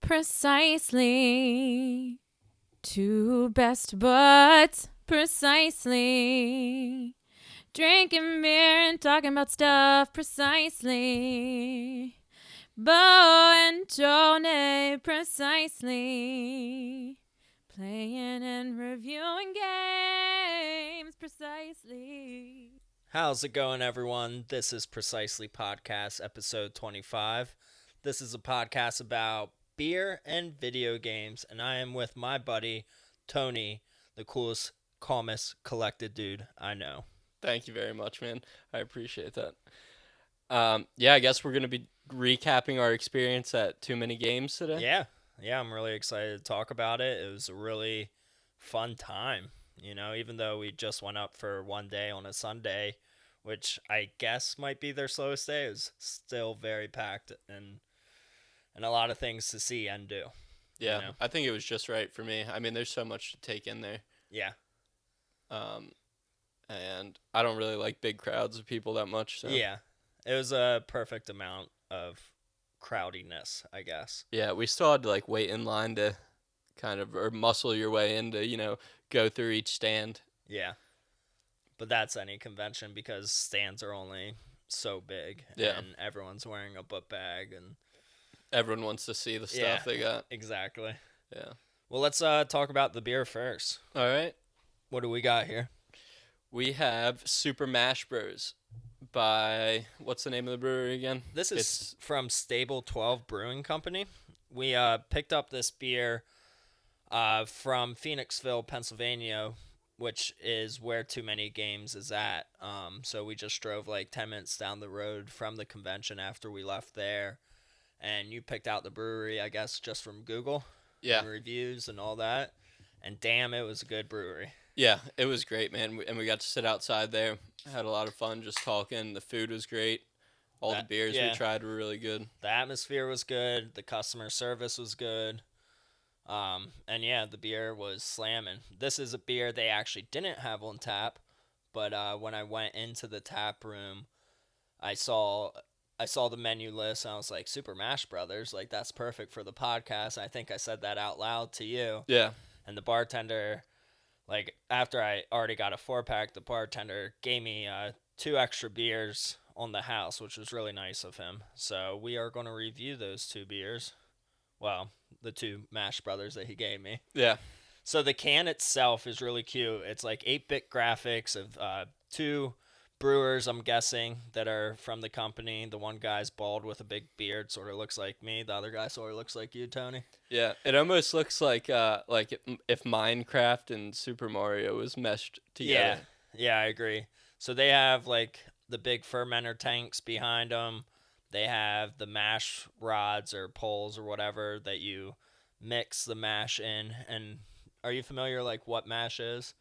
Precisely. Two best buds. Precisely. Drinking beer and talking about stuff. Precisely. Bo and Tony. Precisely. Playing and reviewing games. Precisely. How's it going, everyone? This is Precisely Podcast, episode 25. This is a podcast about beer and video games, and I am with my buddy, Tony, the coolest, calmest, collected dude I know. Thank you very much, man. I appreciate that. I guess we're going to be recapping our experience at Too Many Games today. Yeah, I'm really excited to talk about it. It was a really fun time, even though we just went up for one day on a Sunday, which I guess might be their slowest day. It was still very packed and a lot of things to see and do. Yeah, I think it was just right for me. I mean, there's so much to take in there. Yeah. And I don't really like big crowds of people that much. So. Yeah, it was a perfect amount of crowdiness, I guess. Yeah, we still had to wait in line to or muscle your way in to, go through each stand. Yeah. But that's any convention because stands are only so big. Yeah. And everyone's wearing a book bag and everyone wants to see the stuff they got. Exactly. Yeah. Well, let's talk about the beer first. All right. What do we got here? We have Super Mash Bros. By, what's the name of the brewery again? This is from Stable 12 Brewing Company. We picked up this beer from Phoenixville, Pennsylvania, which is where Too Many Games is at. So we just drove 10 minutes down the road from the convention after we left there. And you picked out the brewery, I guess, just from Google. Yeah. And reviews and all that. And damn, it was a good brewery. Yeah, it was great, man. And we got to sit outside there. Had a lot of fun just talking. The food was great. All the beers we tried were really good. The atmosphere was good. The customer service was good. And yeah, the beer was slamming. This is a beer they actually didn't have on tap, but when I went into the tap room, I saw the menu list and I was like, Super Mash Brothers, that's perfect for the podcast. I think I said that out loud to you. Yeah. And the bartender, after I already got a 4-pack, the bartender gave me 2 extra beers on the house, which was really nice of him. So we are going to review those 2 beers. Well, the 2 Mash Brothers that he gave me. Yeah. So the can itself is really cute. It's 8-bit graphics of 2 brewers, I'm guessing, that are from the company. The one guy's bald with a big beard, sort of looks like me. The other guy sort of looks like you, Tony. Yeah, it almost looks like if Minecraft and Super Mario was meshed together. Yeah, I agree. So they have the big fermenter tanks behind them. They have the mash rods or poles or whatever that you mix the mash in. And are you familiar what mash is?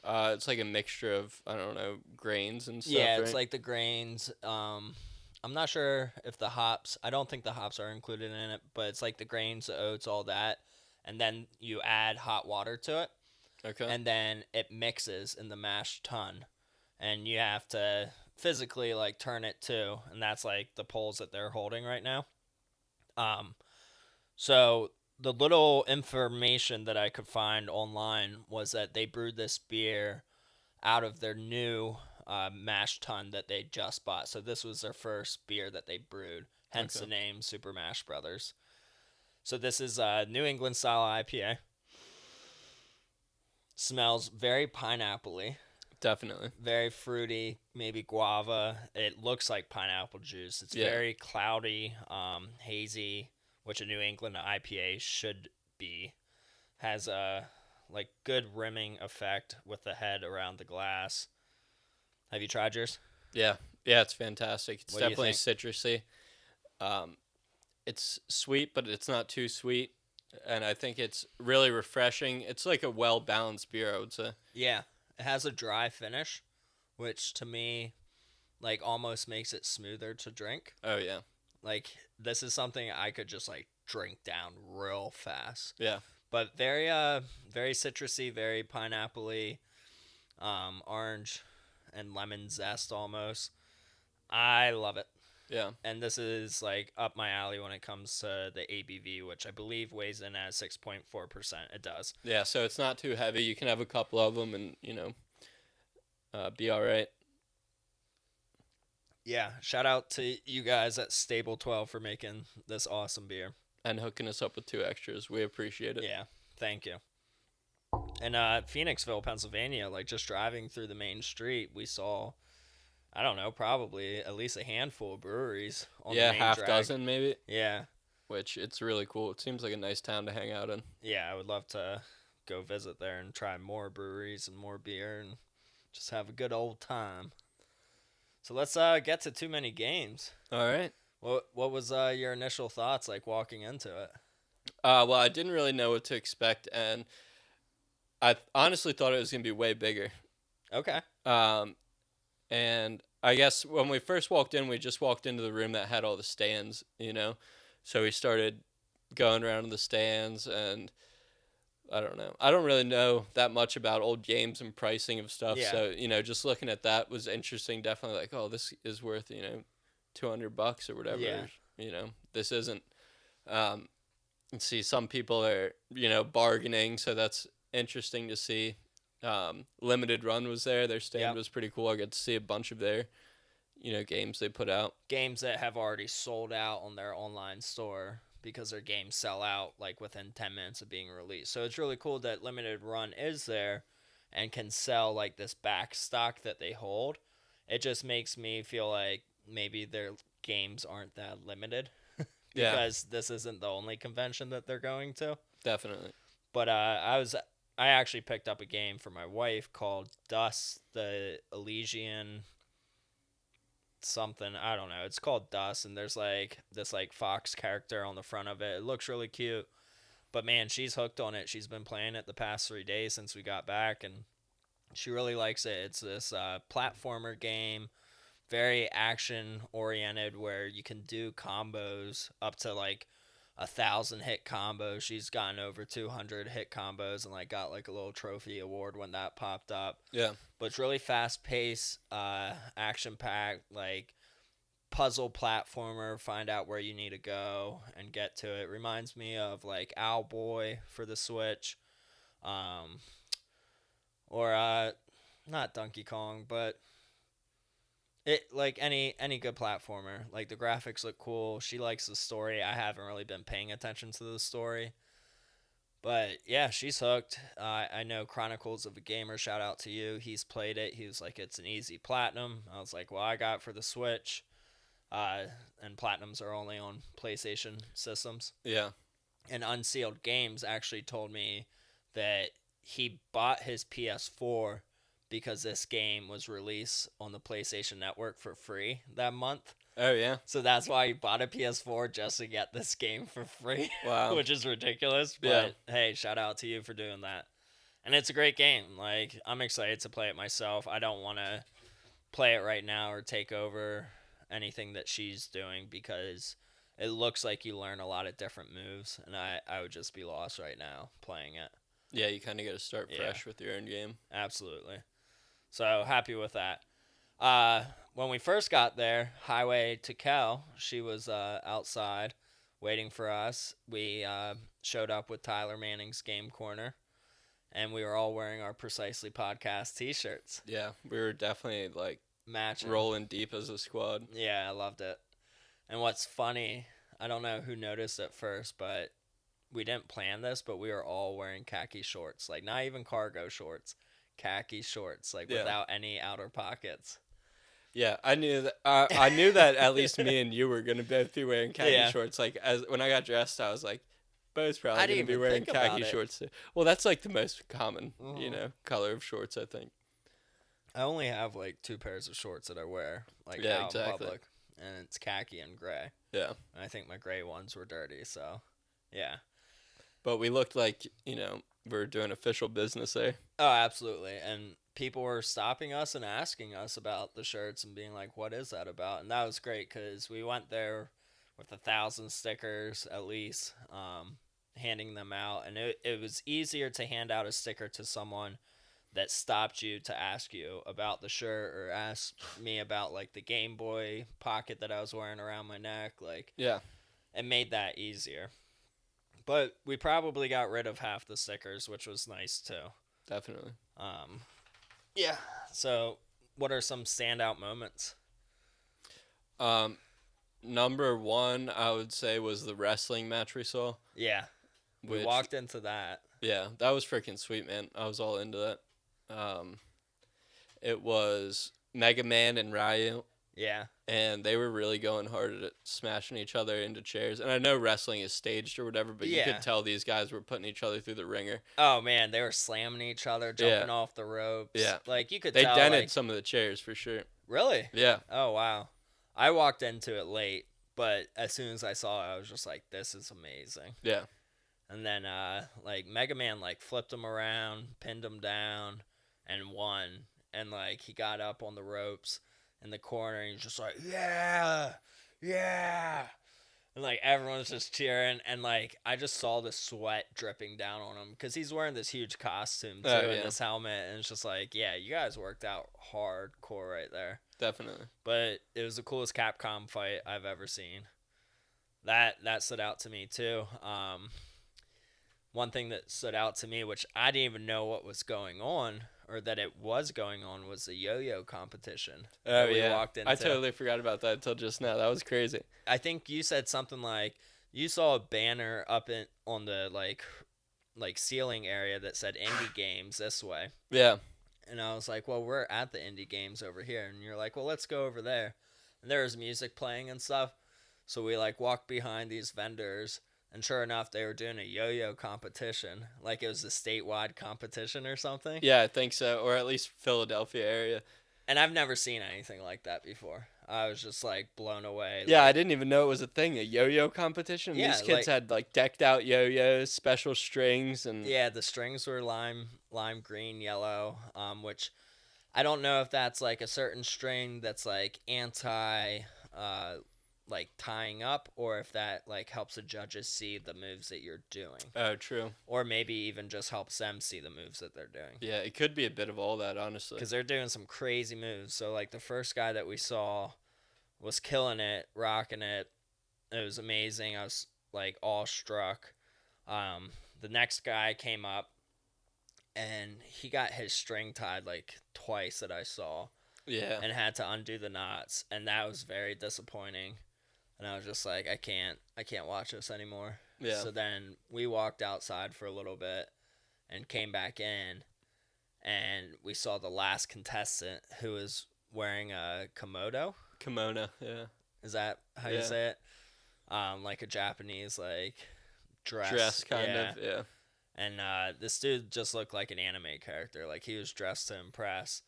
It's like a mixture of, I don't know, grains and stuff. Yeah, it's right? the grains. I'm not sure if the hops, I don't think the hops are included in it, but it's the grains, the oats, all that. And then you add hot water to it. Okay. And then it mixes in the mash tun. And you have to physically turn it too. And that's the poles that they're holding right now. So the little information that I could find online was that they brewed this beer out of their new mash tun that they just bought. So this was their first beer that they brewed, hence the name Super Mash Brothers. So this is a New England style IPA. Smells very pineapple-y. Definitely. Very fruity, maybe guava. It looks like pineapple juice. It's very cloudy, hazy, which a New England IPA should be. Has a good rimming effect with the head around the glass. Have you tried yours? Yeah, it's fantastic. It's What do you definitely citrusy. It's sweet, but it's not too sweet, and I think it's really refreshing. It's like a well-balanced beer, I would say. Yeah, it has a dry finish, which to me, almost makes it smoother to drink. Oh yeah. This is something I could just drink down real fast. Yeah. But very very citrusy, very pineapple-y, orange and lemon zest almost. I love it. Yeah. And this is like up my alley when it comes to the ABV, which I believe weighs in at 6.4%. It does. Yeah, so it's not too heavy. You can have a couple of them and, be all right. Yeah, shout out to you guys at Stable 12 for making this awesome beer. And hooking us up with 2 extras. We appreciate it. Yeah, thank you. In Phoenixville, Pennsylvania, like just driving through the main street, we saw, I don't know, probably at least a handful of breweries on the Yeah, main half drag. dozen maybe. Yeah. Which it's really cool. It seems like a nice town to hang out in. Yeah, I would love to go visit there and try more breweries and more beer and just have a good old time. So let's get to Too Many Games. All right. What was your initial thoughts like walking into it? Well, I didn't really know what to expect, and I honestly thought it was going to be way bigger. Okay. And I guess when we first walked in, we just walked into the room that had all the stands, So we started going around the stands, and I don't know. I don't really know that much about old games and pricing of stuff. Yeah. So, just looking at that was interesting. Definitely like, oh, this is worth, $200 or whatever. Yeah. This isn't. And see, some people are, bargaining. So that's interesting to see. Limited Run was there. Their stand was pretty cool. I got to see a bunch of their, games they put out. Games that have already sold out on their online store because their games sell out like within 10 minutes of being released. So it's really cool that Limited Run is there and can sell like this back stock that they hold. It just makes me feel like maybe their games aren't that limited because this isn't the only convention that they're going to. Definitely. But I actually picked up a game for my wife called Dust, the Elysian something, I don't know. It's called Dust, and there's like this like fox character on the front of it. It looks really cute, but man, she's hooked on it. She's been playing it the past 3 days since we got back, and she really likes it. It's this platformer game, very action oriented, where you can do combos up to like 1,000 hit combos. She's gotten over 200 hit combos and like got like a little trophy award when that popped up. Yeah. But it's really fast paced, action packed, like puzzle platformer. Find out where you need to go and get to it. Reminds me of like Owlboy for the Switch, or not Donkey Kong, but it like any good platformer. Like the graphics look cool. She likes the story. I haven't really been paying attention to the story. But yeah, she's hooked. I know Chronicles of a Gamer, shout out to you. He's played it. He was like, it's an easy platinum. I was like, well, I got it for the Switch. And platinums are only on PlayStation systems. Yeah. And Unsealed Games actually told me that he bought his PS4 because this game was released on the PlayStation Network for free that month. Oh, yeah. So that's why he bought a PS4 just to get this game for free. Wow. Which is ridiculous. But hey, shout out to you for doing that. And it's a great game. Like, I'm excited to play it myself. I don't want to play it right now or take over anything that she's doing because it looks like you learn a lot of different moves. And I would just be lost right now playing it. Yeah, you kind of got to start fresh with your own game. Absolutely. So happy with that. When we first got there, highway to Cal, she was outside waiting for us. We showed up with Tyler Manning's Game Corner, and we were all wearing our Precisely Podcast t-shirts. Yeah, we were definitely like matching, rolling deep as a squad. Yeah, I loved it. And what's funny, I don't know who noticed at first, but we didn't plan this, but we were all wearing khaki shorts, like not even cargo shorts. Khaki shorts, like without any outer pockets. Yeah, I knew that. I knew that at least me and you were gonna both be wearing khaki shorts. Like when I got dressed, I was like, Bo's probably gonna be wearing khaki shorts too. Well, that's like the most common, color of shorts, I think. I only have like 2 pairs of shorts that I wear, like out in public, and it's khaki and gray. Yeah, and I think my gray ones were dirty, so yeah. But we looked like we're doing official business there. Oh, absolutely. And people were stopping us and asking us about the shirts and being like, what is that about? And that was great because we went there with 1,000 stickers at least, handing them out. And it was easier to hand out a sticker to someone that stopped you to ask you about the shirt or ask me about like the Game Boy pocket that I was wearing around my neck. Like, Yeah, it made that easier. But we probably got rid of half the stickers, which was nice too. definitely. Um, yeah. So, what are some standout moments? Um, number one, I would say, was the wrestling match we saw. Yeah, we Which, walked into that. yeah, that was freaking sweet, man. I was all into that. It was Mega Man and Ryu, Yeah. and they were really going hard at smashing each other into chairs. And I know wrestling is staged or whatever, but you Yeah. could tell these guys were putting each other through the ringer. Oh man, they were slamming each other, jumping Yeah. off the ropes. Yeah. Like you could They tell. dented Like, some of the chairs for sure. really? Yeah. Oh wow. I walked into it late, but as soon as I saw it, I was just like, "This is amazing." Yeah. And then, like Mega Man, like flipped him around, pinned him down, and won. And like he got up on the ropes in the corner, and he's just like, "Yeah, yeah." And like everyone's just cheering, and like I just saw the sweat dripping down on him because he's wearing this huge costume too, Oh, and yeah. this helmet, and it's just like, yeah, you guys worked out hardcore right there. Definitely. But it was the coolest Capcom fight I've ever seen. That stood out to me too. One thing that stood out to me, which I didn't even know what was going on, or that it was going on, was the yo-yo competition. Oh, that we yeah. walked into. I totally forgot about that until just now. That was crazy. I think you said something like you saw a banner up in on the like ceiling area that said indie games this way. Yeah. And I was like, well, we're at the indie games over here. And you're like, well, let's go over there. And there was music playing and stuff. So we like walked behind these vendors. And sure enough, they were doing a yo-yo competition. Like it was a statewide competition or something. Yeah, I think so. Or at least Philadelphia area. And I've never seen anything like that before. I was just like blown away. Yeah, I like, didn't even know it was a thing, a yo-yo competition. Yeah, These kids like- had like decked out yo-yos, special strings, and Yeah, the strings were lime green, yellow, which I don't know if that's like a certain string that's like anti like tying up, or if that like helps the judges see the moves that you're doing, oh, true. or maybe even just helps them see the moves that they're doing, Yeah, it could be a bit of all that, honestly. because they're doing some crazy moves. So like the first guy that we saw was killing it, rocking it. It was amazing. I was like awestruck. The next guy came up, and he got his string tied like twice that I saw, Yeah. and had to undo the knots, and that was very disappointing. And I was just like, I can't watch this anymore. Yeah. So then we walked outside for a little bit, and came back in, and we saw the last contestant, who was wearing a komodo. Kimono, yeah. Is that how you Yeah. say it? Like a Japanese like Dress, kind yeah. of, yeah. And this dude just looked like an anime character. Like he was dressed to impress,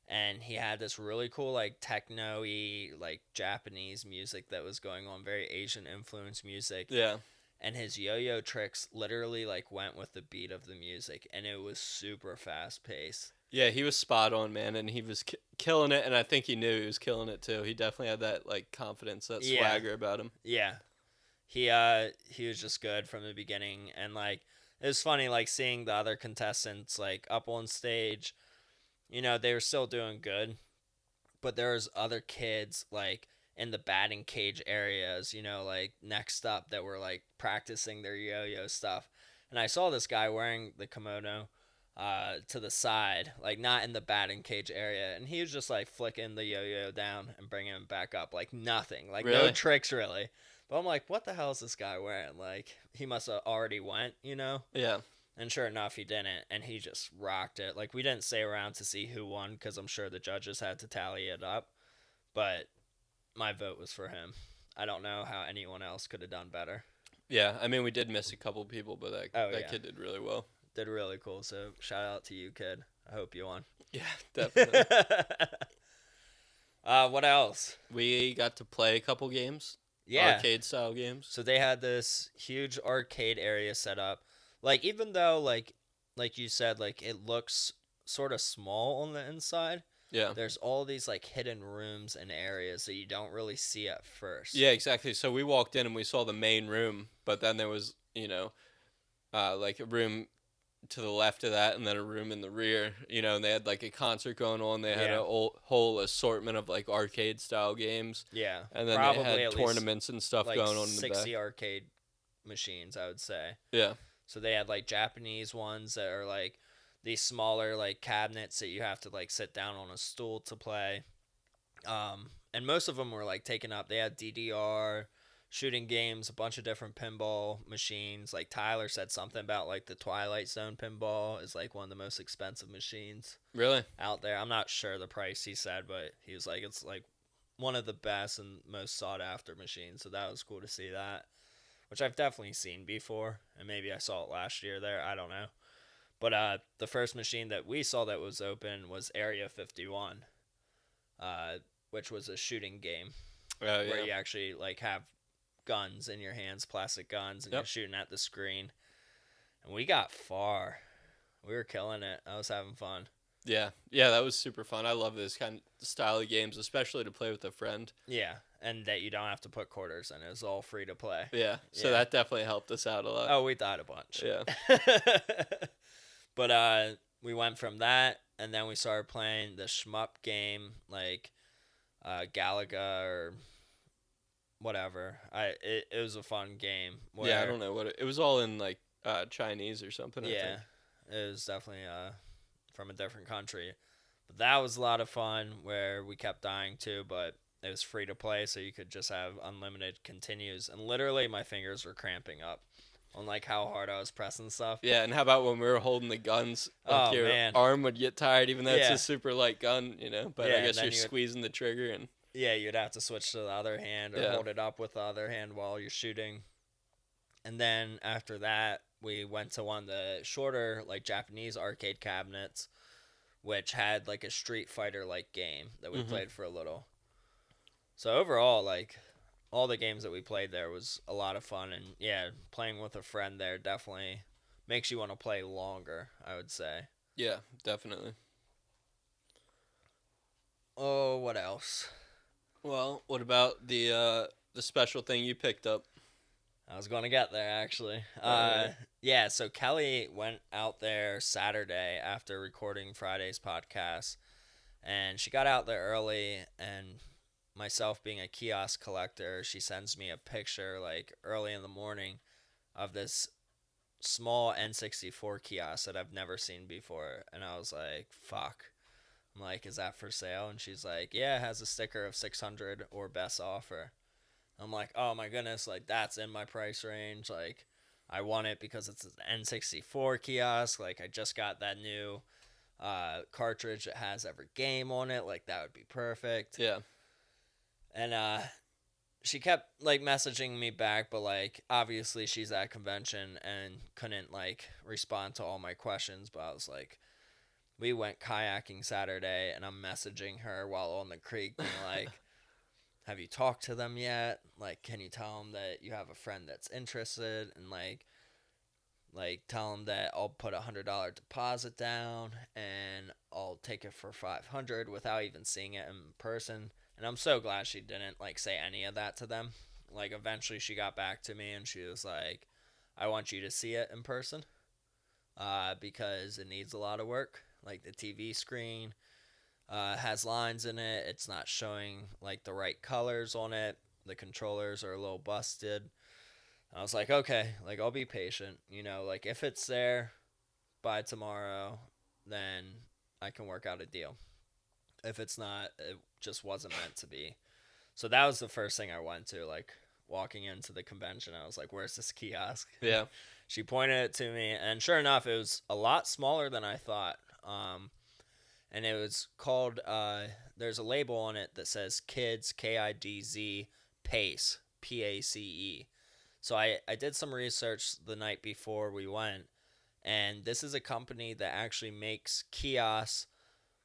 and he had this really cool like techno-y like Japanese music that was going on, very Asian influenced music. Yeah. And his yo-yo tricks literally like went with the beat of the music, and it was super fast paced. Yeah, he was spot on, man, and he was killing it, and I think he knew he was killing it too. He definitely had that like confidence, that Yeah. swagger about him. Yeah. He was just good from the beginning, and like it was funny like seeing the other contestants like up on stage. You know, they were still doing good, but there was other kids like in the batting cage areas, you know, like next up, that were like practicing their yo-yo stuff. And I saw this guy wearing the kimono to the side, like not in the batting cage area, and he was just like flicking the yo-yo down and bringing him back up like nothing, like no Really? tricks really. But I'm like, what the hell is this guy wearing? Like he must have already went, you know. Yeah. And sure enough, he didn't, and he just rocked it. Like we didn't stay around to see who won, because I'm sure the judges had to tally it up, but my vote was for him. I don't know how anyone else could have done better. Yeah, I mean, we did miss a couple people, but that Oh, that yeah. kid did really well. Did really cool. So shout out to you, kid. I hope you won. Yeah, definitely. What else? We got to play a couple games. Yeah. Arcade style games. So they had this huge arcade area set up. Like even though like you said, like it looks sort of small on the inside, Yeah. there's all these like hidden rooms and areas that you don't really see at first. Yeah, exactly. So we walked in and we saw the main room, but then there was, like a room to the left of that, and then a room in the rear. And they had like a concert going on. They had Yeah. a whole assortment of like arcade style games, Yeah, and then they probably had at least tournaments and stuff like going on in the back. 60 arcade machines, I would say. Yeah. So they had like Japanese ones that are like these smaller like cabinets that you have to like sit down on a stool to play. And most of them were like taken up. They had DDR, shooting games, a bunch of different pinball machines. Like Tyler said something about like the Twilight Zone pinball is like one of the most expensive machines Really? out there. I'm not sure the price he said, but he was like it's like one of the best and most sought after machines. So that was cool to see that, which I've definitely seen before, and maybe I saw it last year there. I don't know. But the first machine that we saw that was open was Area 51, uh, which was a shooting game Oh where you yeah. actually like have guns in your hands, plastic guns, and Yep. you're shooting at the screen. And we got far. We were killing it. I was having fun. Yeah. Yeah. That was super fun. I love this kind of style of games, especially to play with a friend. Yeah, and that you don't have to put quarters in. It was all free to play. Yeah. So Yeah. that definitely helped us out a lot. Oh, we died a bunch. Yeah. But we went from that, and then we started playing the shmup game, like Galaga or whatever. It was a fun game. Yeah. I don't know what it was all in like Chinese or something. I Yeah, think. it was definitely from a different country. But that was a lot of fun where we kept dying too, but it was free to play, so you could just have unlimited continues. And literally, my fingers were cramping up on like how hard I was pressing stuff. Yeah, and how about when we were holding the guns? Like Oh, your man. arm would get tired, even though it's Yeah. a super light gun, But Yeah, I and guess then you're you would- squeezing the trigger and Yeah, you'd have to switch to the other hand or Yeah. hold it up with the other hand while you're shooting. And then after that, we went to one of the shorter, like Japanese arcade cabinets, which had like a Street Fighter like game that we Mhm. played for a little. So overall, like all the games that we played there was a lot of fun, and yeah, playing with a friend there definitely makes you want to play longer, I would say. yeah, definitely. Oh, what else? Well, what about the special thing you picked up? I was going to get there actually. Alright. Yeah, so Kelly went out there Saturday after recording Friday's podcast, and she got out there early, and myself being a kiosk collector, she sends me a picture like early in the morning of this small N64 kiosk that I've never seen before, and I was like, fuck. I'm like, is that for sale? And she's like, yeah, it has a sticker of 600 or best offer. I'm like, oh my goodness, like that's in my price range. Like, I want it because it's an N64 kiosk. Like, I just got that new cartridge that has every game on it. Like, that would be perfect. Yeah. And she kept like messaging me back, but like obviously she's at convention and couldn't like respond to all my questions. But I was like, we went kayaking Saturday, and I'm messaging her while on the creek, being like, have you talked to them yet? Like, can you tell them that you have a friend that's interested? And like tell them that I'll put $100 deposit down and I'll take it for 500 without even seeing it in person. And I'm so glad she didn't like say any of that to them. Like, eventually she got back to me and she was like, I want you to see it in person because it needs a lot of work. Like, the TV screen has lines in it. It's not showing like the right colors on it. The controllers are a little busted. I was like, okay, like I'll be patient. Like if it's there by tomorrow, then I can work out a deal. If it's not, it just wasn't meant to be. So that was the first thing I went to. Like, walking into the convention, I was like, where's this kiosk? Yeah. She pointed it to me, and sure enough, it was a lot smaller than I thought. And it was called, there's a label on it that says Kids, KIDZ, Pace, PACE. So I did some research the night before we went, and this is a company that actually makes kiosks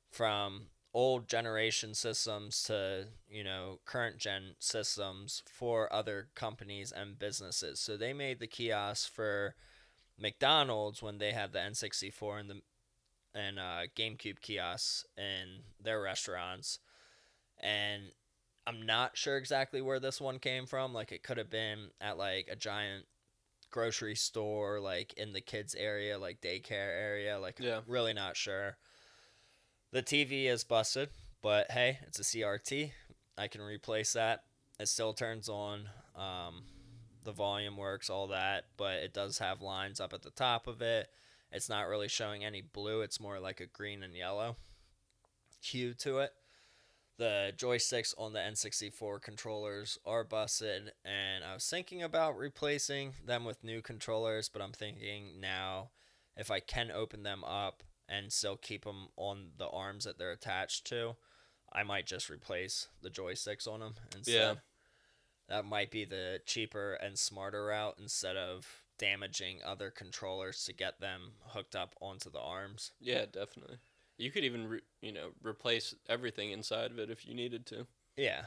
from old generation systems to, current gen systems for other companies and businesses. So they made the kiosks for McDonald's when they had the N64 and GameCube kiosks in their restaurants. And I'm not sure exactly where this one came from. Like, it could have been at like a giant grocery store, like in the kids area, like daycare area. Like, Yeah. really not sure. The TV is busted, but hey, it's a CRT. I can replace that. It still turns on. The volume works, all that, but it does have lines up at the top of it. It's not really showing any blue. It's more like a green and yellow hue to it. The joysticks on the N64 controllers are busted, and I was thinking about replacing them with new controllers, but I'm thinking now if I can open them up and still keep them on the arms that they're attached to, I might just replace the joysticks on them Yeah. instead. That might be the cheaper and smarter route instead of damaging other controllers to get them hooked up onto the arms. Yeah, definitely. You could even replace everything inside of it if you needed to. Yeah.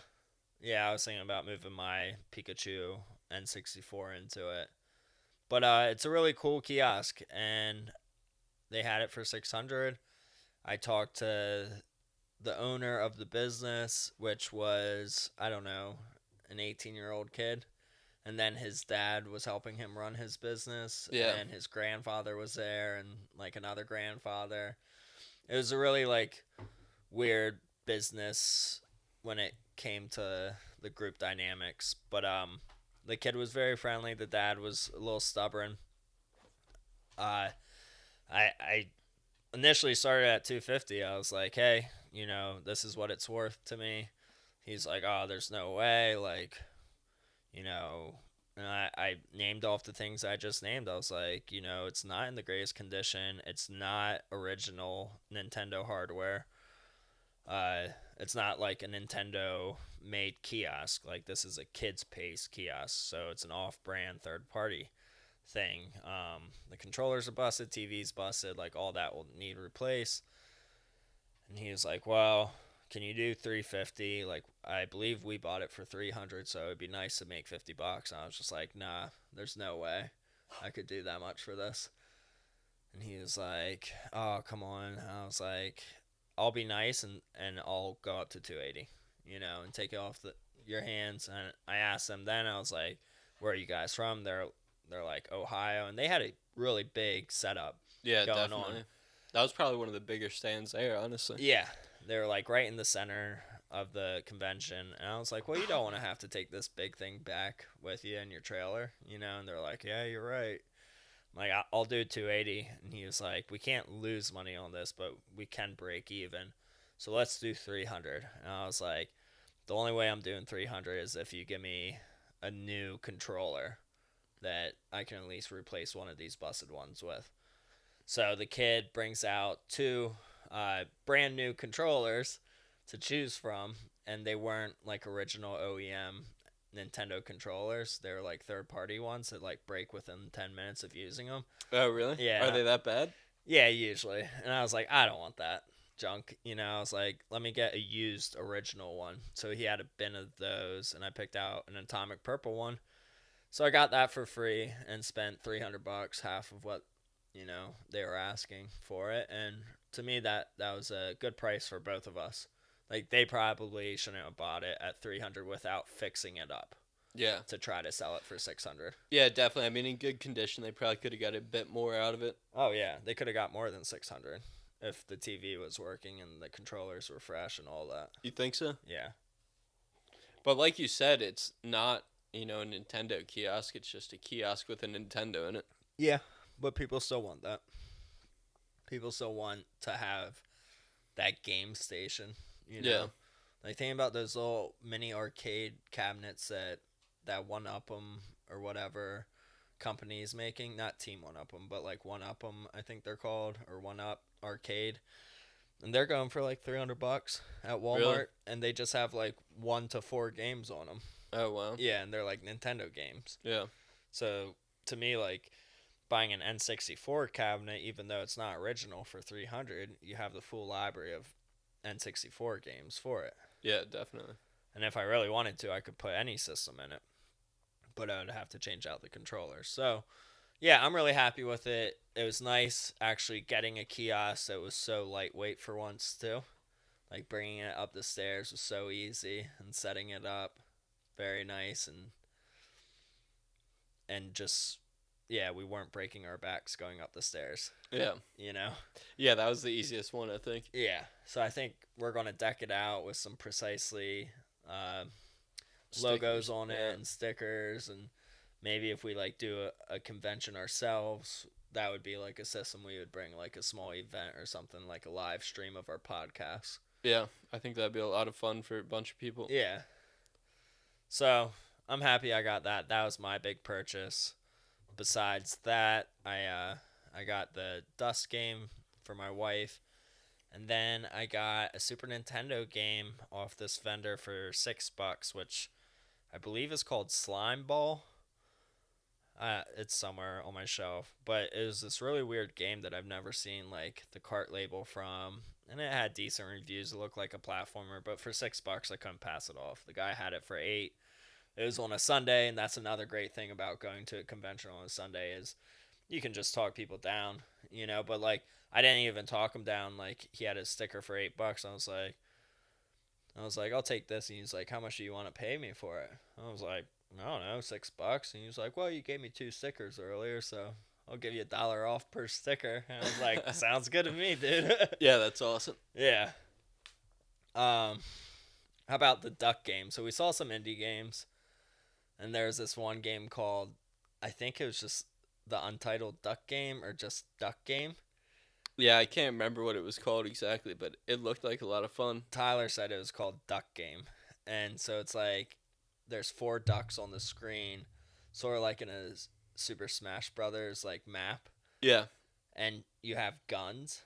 Yeah, I was thinking about moving my Pikachu N64 into it. But it's a really cool kiosk, and they had it for 600. I talked to the owner of the business, which was, I don't know, an 18-year-old kid. And then his dad was helping him run his business, Yeah. and his grandfather was there, and like another grandfather. It was a really like weird business when it came to the group dynamics, but the kid was very friendly. The dad was a little stubborn. Uh, I initially started at 250. I was like, hey, this is what it's worth to me. He's like, oh, there's no way, like, you know. And I named off the things I just named. I was like, it's not in the greatest condition. It's not original Nintendo hardware. It's not like a Nintendo made kiosk. Like, this is a kids pace kiosk, so it's an off brand third party thing. The controllers are busted, TV's busted, like all that will need replaced. And he was like, well, can you do 350? Like, I believe we bought it for 300, so it'd be nice to make $50. And I was just like, nah, there's no way I could do that much for this. And he was like, oh, come on. And I was like, I'll be nice and I'll go up to 280, and take it off your hands. And I asked them then, I was like, where are you guys from? They're like Ohio, and they had a really big setup Yeah, going definitely. on. That was probably one of the bigger stands there, honestly. Yeah, they were like right in the center of the convention, and I was like, well, you don't want to have to take this big thing back with you in your trailer, and they're like, yeah, you're right. Like, I'll do 280, and he was like, we can't lose money on this, but we can break even, so let's do 300. And I was like, the only way I'm doing 300 is if you give me a new controller that I can at least replace one of these busted ones with. So the kid brings out two brand new controllers to choose from, and they weren't like original OEM Nintendo controllers. They were like third party ones that like break within 10 minutes of using them. Oh, really? Yeah. Are they that bad? Yeah, usually. And I was like, I don't want that junk. I was like, let me get a used original one. So he had a bin of those, and I picked out an atomic purple one. So I got that for free and spent $300, half of what they were asking for it. And to me, that was a good price for both of us. Like, they probably shouldn't have bought it at 300 without fixing it up Yeah. to try to sell it for 600. Yeah, definitely. I mean, in good condition, they probably could have got a bit more out of it. Oh yeah, they could have got more than 600 if the TV was working and the controllers were fresh and all that. You think so? Yeah. But like you said, it's not, a Nintendo kiosk. It's just a kiosk with a Nintendo in it. Yeah, but people still want that. People still want to have that game station, Yeah. Like, think about those little mini arcade cabinets that One Up 'em or whatever company is making. Not Team One Up 'em, but like One Up 'em, I think they're called, or One Up Arcade. And they're going for like $300 at Walmart, Really? and they just have like 1 to 4 games on them. Oh, wow. Yeah, and they're like Nintendo games. Yeah. So to me, like, buying an N64 cabinet, even though it's not original, for 300, you have the full library of N64 games for it. Yeah, definitely. And if I really wanted to, I could put any system in it, but I would have to change out the controllers. So yeah, I'm really happy with it. It was nice actually getting a kiosk that was so lightweight for once too. Like, bringing it up the stairs was so easy, and setting it up very nice, and just yeah, we weren't breaking our backs going up the stairs, Yeah. you know? Yeah, that was the easiest one, I think. Yeah. So I think we're going to deck it out with some precisely uh, logos Stickers. on Yeah. it and stickers. And maybe if we like do a convention ourselves, that would be like a system we would bring, like a small event or something, like a live stream of our podcast. Yeah, I think that'd be a lot of fun for a bunch of people. Yeah. So I'm happy I got that. That was my big purchase. Besides that, I got the Dust game for my wife, and then I got a Super Nintendo game off this vendor for $6, which I believe is called Slime Ball. It's somewhere on my shelf, but it was this really weird game that I've never seen like the cart label from, and it had decent reviews. It looked like a platformer, but for $6, I couldn't pass it off. The guy had it for 8. It was on a Sunday, and that's another great thing about going to a convention on a Sunday is you can just talk people down, you know. But like, I didn't even talk him down. Like, he had a sticker for $8. I was like, I'll take this. And he's like, how much do you want to pay me for it? I was like, I don't know, $6. And he was like, well, you gave me 2 stickers earlier, so I'll give you $1 off per sticker. And I was like, sounds good to me, dude. Yeah, that's awesome. Yeah. How about the duck game? So we saw some indie games, and there's this one game called, I think it was just the Untitled Duck Game or just Duck Game. Yeah, I can't remember what it was called exactly, but it looked like a lot of fun. Tyler said it was called Duck Game. And so it's like there's 4 ducks on the screen, sort of like in a Super Smash Brothers like map, Yeah. and you have guns.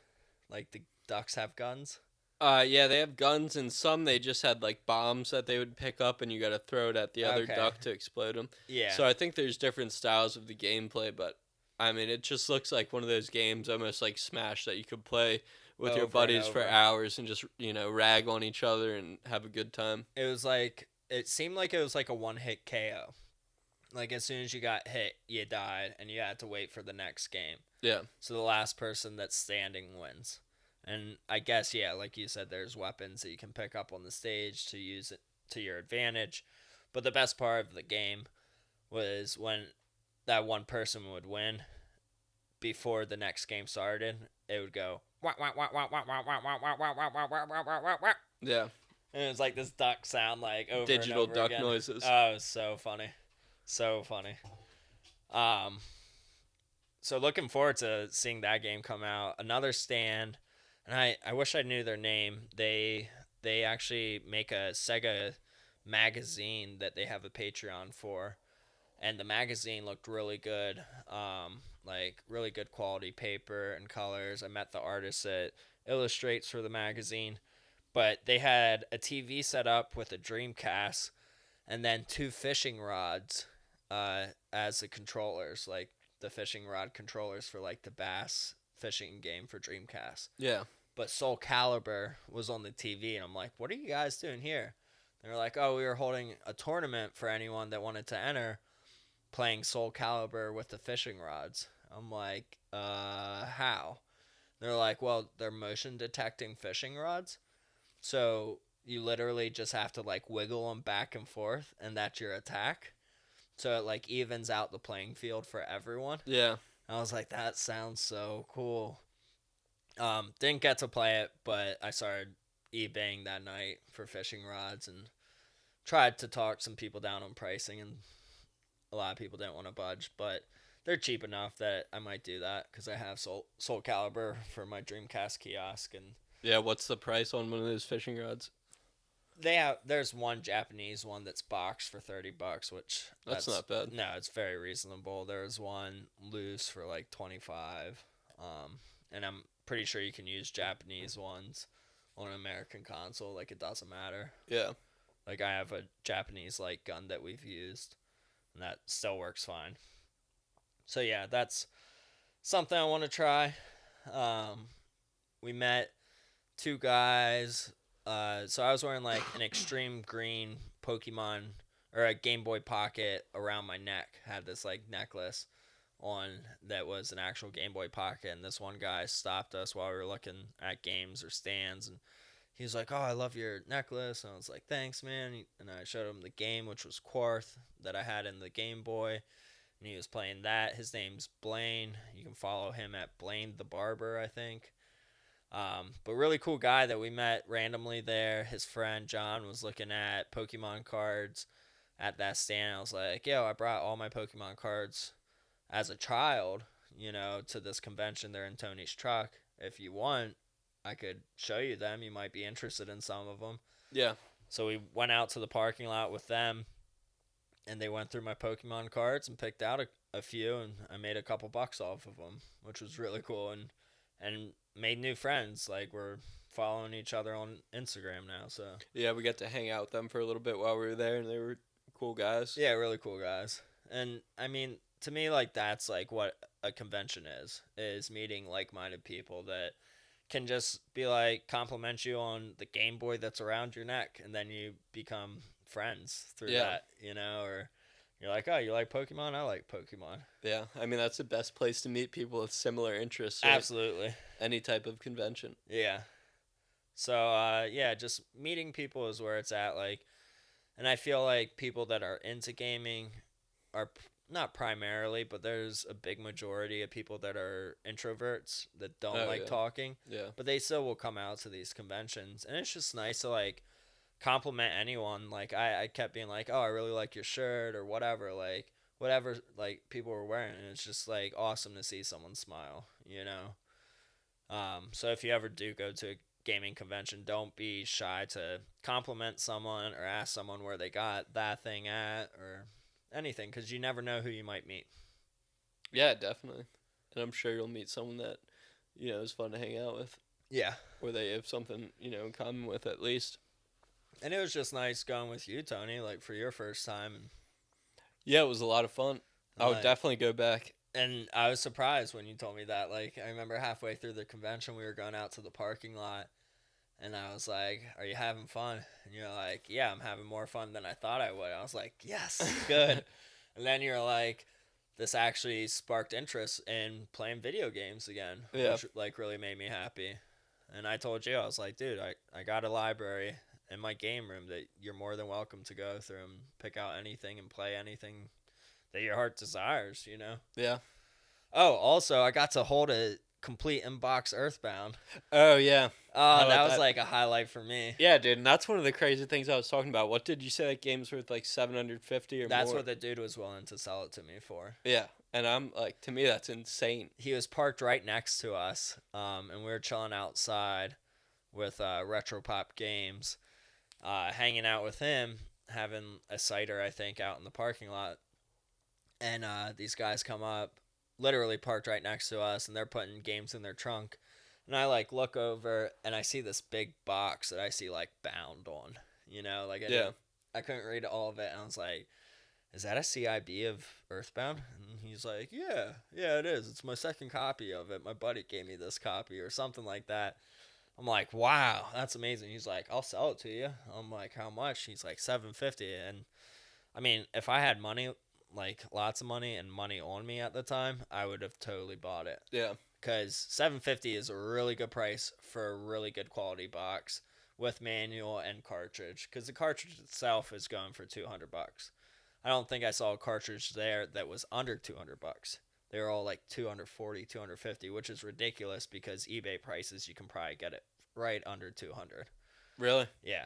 Like the ducks have guns. Yeah, they have guns, and some they just had like bombs that they would pick up, and you got to throw it at the other Okay. duck to explode them. Yeah. So I think there's different styles of the gameplay, but I mean, it just looks like one of those games, almost like Smash, that you could play with your Over and buddies for over. hours and just rag on each other and have a good time. It seemed like it was like a one-hit KO. Like as soon as you got hit, you died, and you had to wait for the next game. Yeah. So the last person that's standing wins. And I guess, yeah, like you said, there's weapons that you can pick up on the stage to use it to your advantage. But the best part of the game was when that one person would win before the next game started, it would go Yeah. and it was like this duck sound like over Digital and over duck again. noises. Oh, it was so funny. So funny. So looking forward to seeing that game come out. Another stand, and I wish I knew their name. They actually make a Sega magazine that they have a Patreon for, and the magazine looked really good. Like really good quality paper and colors. I met the artist that illustrates for the magazine, but they had a TV set up with a Dreamcast, and then 2 fishing rods, as the controllers, like the fishing rod controllers for like the bass fishing game for Dreamcast. Yeah. But Soul Calibur was on the TV, and I'm like, what are you guys doing here? They were like, oh, we were holding a tournament for anyone that wanted to enter, playing Soul Calibur with the fishing rods. I'm like, how? They're like, well, they're motion detecting fishing rods. So you literally just have to like wiggle them back and forth, and that's your attack. So it like evens out the playing field for everyone. Yeah. I was like, that sounds so cool. Didn't get to play it, but I started eBaying that night for fishing rods and tried to talk some people down on pricing, and a lot of people didn't want to budge, but they're cheap enough that I might do that because I have Soul Calibur for my Dreamcast kiosk, and Yeah. What's the price on one of those fishing rods? there's one Japanese one that's boxed for $30, which That's not bad. No, it's very reasonable. There's one loose for like 25, and I'm pretty sure you can use Japanese ones on an American console. Like it doesn't matter. Yeah. Like I have a Japanese light gun that we've used, and that still works fine. So yeah, that's something I want to try. We met 2 guys. So I was wearing like an extreme green Pokemon or a Game Boy Pocket around my neck. Had this like necklace on that was an actual Game Boy Pocket, and this one guy stopped us while we were looking at games or stands, and he was like, "Oh, I love your necklace," and I was like, "Thanks, man." And I showed him the game, which was Quarth that I had in the Game Boy, and he was playing that. His name's Blaine. You can follow him at Blaine the Barber, I think. But really cool guy that we met randomly there. His friend John was looking at Pokemon cards at that stand. I was like, yo, I brought all my Pokemon cards as a child, to this convention. They're in Tony's truck. If you want, I could show you them. You might be interested in some of them. Yeah. So we went out to the parking lot with them, and they went through my Pokemon cards and picked out a few, and I made a couple bucks off of them, which was really cool, and made new friends. Like, we're following each other on Instagram now, so. Yeah, we got to hang out with them for a little bit while we were there, and they were cool guys. Yeah, really cool guys. And, I mean, to me, like, that's, like, what a convention is meeting like-minded people that can just be, like, compliment you on the Game Boy that's around your neck, and then you become friends through that, or you're like, oh, you like Pokemon? I like Pokemon. Yeah, I mean, that's the best place to meet people with similar interests. Right? Absolutely. Any type of convention. Yeah. So, yeah, just meeting people is where it's at, like, and I feel like people that are into gaming are not primarily, but there's a big majority of people that are introverts that don't like talking. Yeah. But they still will come out to these conventions, and it's just nice to, like, compliment anyone. Like, I kept being like, oh, I really like your shirt or whatever, like people were wearing, and it's just, like, awesome to see someone smile. So if you ever do go to a gaming convention, don't be shy to compliment someone or ask someone where they got that thing at or anything, because you never know who you might meet. Yeah, definitely. And I'm sure you'll meet someone that is fun to hang out with. Yeah. Or they have something in common with, at least. And it was just nice going with you, Tony, like, for your first time. Yeah, it was a lot of fun. I would definitely go back. And I was surprised when you told me that. Like, I remember halfway through the convention, we were going out to the parking lot, and I was like, are you having fun? And you're like, yeah, I'm having more fun than I thought I would. I was like, yes, good. And then you're like, this actually sparked interest in playing video games again, which, like, really made me happy. And I told you, I was like, dude, I got a library in my game room that you're more than welcome to go through and pick out anything and play anything that your heart desires, Yeah. Oh, also, I got to hold a complete inbox Earthbound. Oh, yeah. Oh, that was like a highlight for me. Yeah, dude, and that's one of the crazy things I was talking about. What did you say that game's worth, like $750 or more? That's what the dude was willing to sell it to me for. Yeah, and I'm like, to me, that's insane. He was parked right next to us, and we were chilling outside with Retropop Games, hanging out with him, having a cider, I think, out in the parking lot. And these guys come up, literally parked right next to us, and they're putting games in their trunk. And I, like, look over, and I see this big box that I see, like, bound on, like, I couldn't read all of it, and I was like, is that a CIB of Earthbound? And he's like, yeah, it is. It's my second copy of it. My buddy gave me this copy, or something like that. I'm like, wow, that's amazing. He's like, I'll sell it to you. I'm like, how much? He's like, $750. And, I mean, if I had money, like, lots of money and money on me at the time, I would have totally bought it. Yeah. Because $750 is a really good price for a really good quality box with manual and cartridge. Because the cartridge itself is going for $200. I don't think I saw a cartridge there that was under $200. They were all like $240, $250, which is ridiculous because eBay prices, you can probably get it right under $200. Really? Yeah.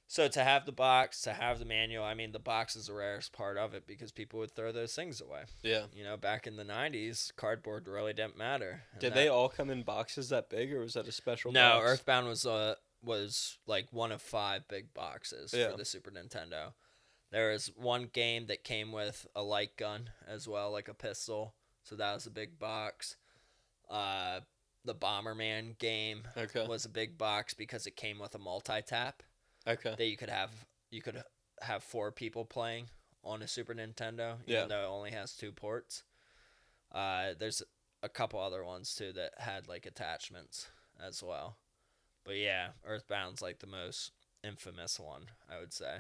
So to have the box, to have the manual, I mean, the box is the rarest part of it because people would throw those things away. Yeah. Back in the 90s, cardboard really didn't matter. Did they all come in boxes that big, or was that a special box? No, Earthbound was like one of 5 big boxes for the Super Nintendo. There was one game that came with a light gun as well, like a pistol. So that was a big box. The Bomberman game was a big box because it came with a multi-tap. Okay. That you could have 4 people playing on a Super Nintendo, even though it only has 2 ports. There's a couple other ones too that had like attachments as well. But yeah, Earthbound's like the most infamous one, I would say.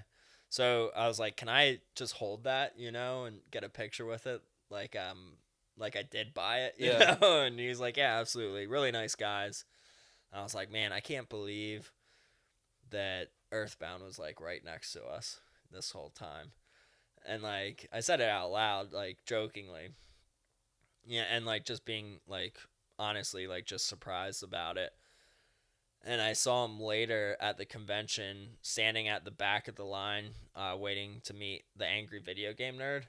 So I was like, can I just hold that, and get a picture with it? Like I did buy it, you know? And he was like, yeah, absolutely. Really nice guys. And I was like, man, I can't believe that Earthbound was like right next to us this whole time. And like I said it out loud, like jokingly. Yeah, and like just being like honestly like just surprised about it. And I saw him later at the convention, standing at the back of the line, waiting to meet the angry video game nerd.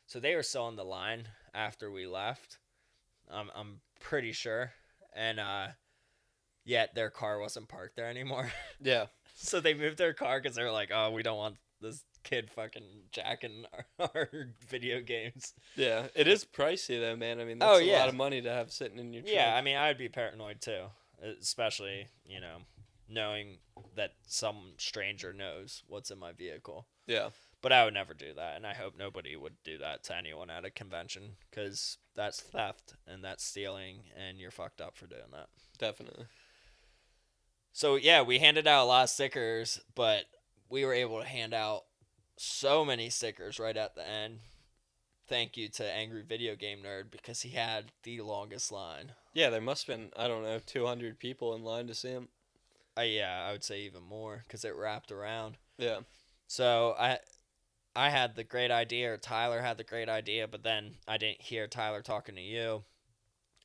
So they were still in the line after we left. I'm pretty sure, and yet their car wasn't parked there anymore. Yeah. So they moved their car because they were like, "Oh, we don't want this kid fucking jacking our video games." Yeah. It is pricey though, man. I mean, Oh, that's a yeah. lot of money to have sitting in your trunk. Yeah, I mean, I'd be paranoid too, especially knowing that some stranger knows what's in my vehicle. Yeah. But I would never do that, and I hope nobody would do that to anyone at a convention, because that's theft and that's stealing, and you're fucked up for doing that. Definitely. So yeah, we handed out a lot of stickers, but we were able to hand out so many stickers right at the end. Thank you to Angry Video Game Nerd, because he had the longest line. Yeah, there must have been, I don't know, 200 people in line to see him. Yeah, I would say even more, because it wrapped around. Yeah. So I had the great idea, or Tyler had the great idea, but then I didn't hear Tyler talking to you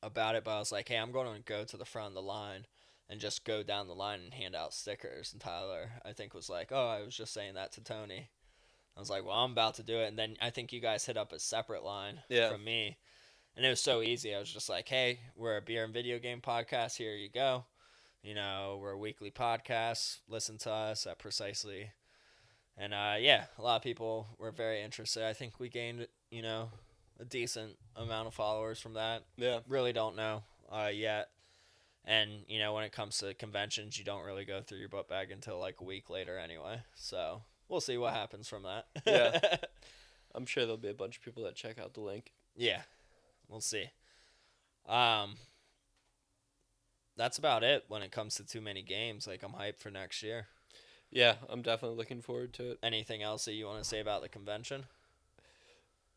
about it, but I was like, hey, I'm going to go to the front of the line and just go down the line and hand out stickers. And Tyler, I think, was like, oh, I was just saying that to Tony. I was like, well, I'm about to do it. And then I think you guys hit up a separate line from me. And it was so easy. I was just like, hey, we're a beer and video game podcast. Here you go. We're a weekly podcast. Listen to us at Precisely. And yeah, a lot of people were very interested. I think we gained, a decent amount of followers from that. Yeah. Really don't know yet. And, when it comes to conventions, you don't really go through your book bag until like a week later anyway. So we'll see what happens from that. Yeah. I'm sure there'll be a bunch of people that check out the link. Yeah, we'll see. That's about it when it comes to too many games. Like, I'm hyped for next year. Yeah, I'm definitely looking forward to it. Anything else that you want to say about the convention?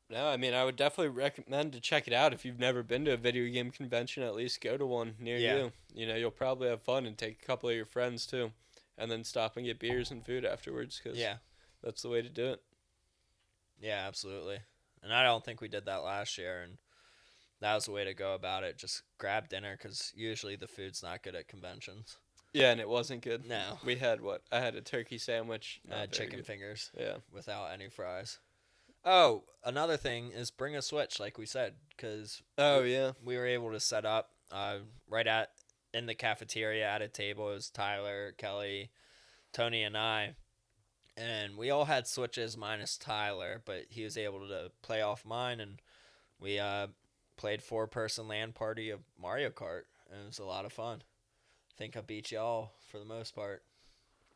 No, I mean, I would definitely recommend to check it out. If you've never been to a video game convention, at least go to one near you. You'll probably have fun and take a couple of your friends too. And then stop and get beers and food afterwards, because that's the way to do it. Yeah, absolutely. And I don't think we did that last year, and that was the way to go about it. Just grab dinner, because usually the food's not good at conventions. Yeah, and it wasn't good. No. We had I had a turkey sandwich. I had chicken fingers. Yeah. Without any fries. Oh, another thing is bring a Switch, like we said, because we were able to set up in the cafeteria at a table. It was Tyler, Kelly, Tony, and I. And we all had Switches minus Tyler, but he was able to play off mine, and we played 4-person LAN party of Mario Kart, and it was a lot of fun. I think I beat y'all for the most part.